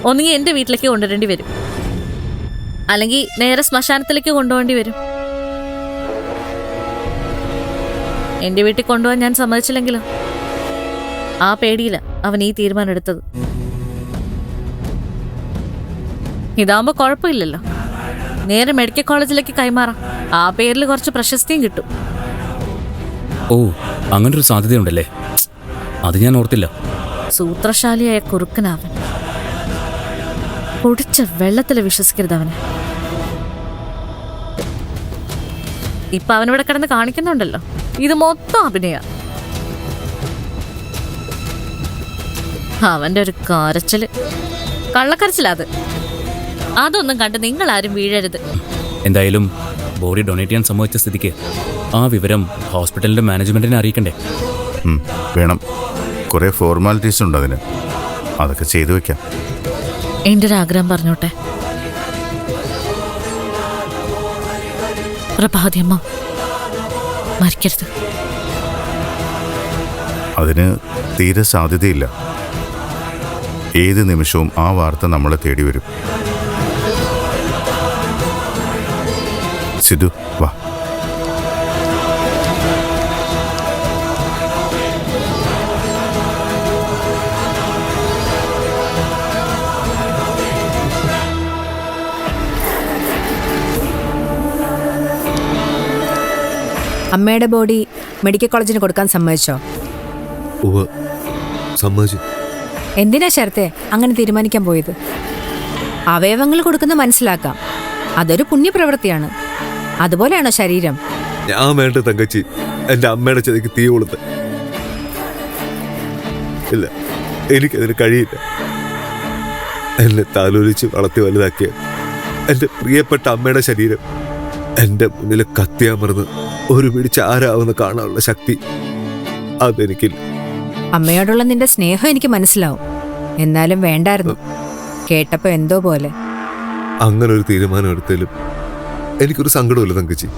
ഒന്നുകിൽ എൻ്റെ വീട്ടിലേക്ക് കൊണ്ടുവരേണ്ടി വരും, അല്ലെങ്കിൽ നേരെ ശ്മശാനത്തിലേക്ക് കൊണ്ടുപോകേണ്ടി വരും. എൻ്റെ വീട്ടിൽ കൊണ്ടുപോകാൻ ഞാൻ സമ്മതിച്ചില്ലെങ്കിലോ? ആ പേടിയില്ല അവൻ ഈ തീരുമാനം എടുത്തത്. ഇതാവുമ്പോ കുഴപ്പമില്ലല്ലോ, നേരെ മെഡിക്കൽ കോളേജിലേക്ക് കൈമാറാം. ആ പേരിൽ കുറച്ച് പ്രശസ്തിയും കിട്ടും. ഓ, അങ്ങനൊരു സാധ്യതയുണ്ടല്ലേ? അത് ഞാൻ ഓർത്തില്ല. സൂത്രശാലിയായ കുറുക്കനാവൻ. കുടിച്ച വെള്ളത്തിൽ വിശ്വസിക്കരുത് അവനെ. ഇപ്പൊ അവനിവിടെ കിടന്ന് കാണിക്കുന്നുണ്ടല്ലോ, ഇത് മൊത്തം അഭിനയ. അവന്റെ ഒരു കരച്ചില്, കള്ളക്കരച്ചിലത്. അതൊന്നും കണ്ട് നിങ്ങൾ ആരും വീഴരുത്. എന്തായാലും ബോഡി ഡൊണേറ്റ് ചെയ്യാൻ സമ്മതിച്ച സ്ഥിതിക്ക് ആ വിവരം ഹോസ്പിറ്റലിന്റെ മാനേജ്മെന്റിനെ അറിയിക്കണ്ടേ? വേണം. കുറെ ഫോർമാലിറ്റീസ് ഉണ്ട് അതിന്, അതൊക്കെ ചെയ്തു വെക്കാം. എൻ്റെ ഒരു ആഗ്രഹം പറഞ്ഞോട്ടെ. പ്രഭാതിയമ്മ മരിക്കരുത്. അതിന് തീരെ സാധ്യതയില്ല. ഏത് നിമിഷവും ആ വാർത്ത നമ്മളെ തേടി വരും. സിധു, വാ. അമ്മയുടെ ബോഡി മെഡിക്കൽ കോളേജിന് കൊടുക്കാൻ സമ്മതിച്ചോ? സമ്മതിച്ചു. എന്തിനാ ശരത്തെ അങ്ങനെ തീരുമാനിക്കാൻ പോയത്? അവയവങ്ങൾ കൊടുക്കുന്ന മനസ്സിലാക്കാം, അതൊരു പുണ്യപ്രവൃത്തിയാണ്. അതുപോലെയാണോ ശരീരം? ഞാൻ വേണ്ട തങ്കച്ചി, എൻ്റെ അമ്മയുടെ ചെതിക്ക് തീ കൊളുത്ത്. ഇല്ല, എനിക്കതിന് കഴിയില്ല. എന്നെ താലോലിച്ച് വളർത്തി വലുതാക്കിയ എൻ്റെ പ്രിയപ്പെട്ട അമ്മയുടെ ശരീരം എൻ്റെ മുന്നിൽ കത്തിയാമർന്ന് ഒരു പിടിച്ച് ആരാവുന്ന കാണാനുള്ള ശക്തി അതെനിക്കില്ല. അമ്മയോടുള്ള നിന്റെ സ്നേഹം എനിക്ക് മനസ്സിലാവും, എന്നാലും വേണ്ടായിരുന്നു. കേട്ടപ്പോ എന്തോ പോലെ. അങ്ങനെ ഒരു തീരുമാനം എടുത്താലും എനിക്കൊരു സങ്കടമില്ല തങ്കച്ചി.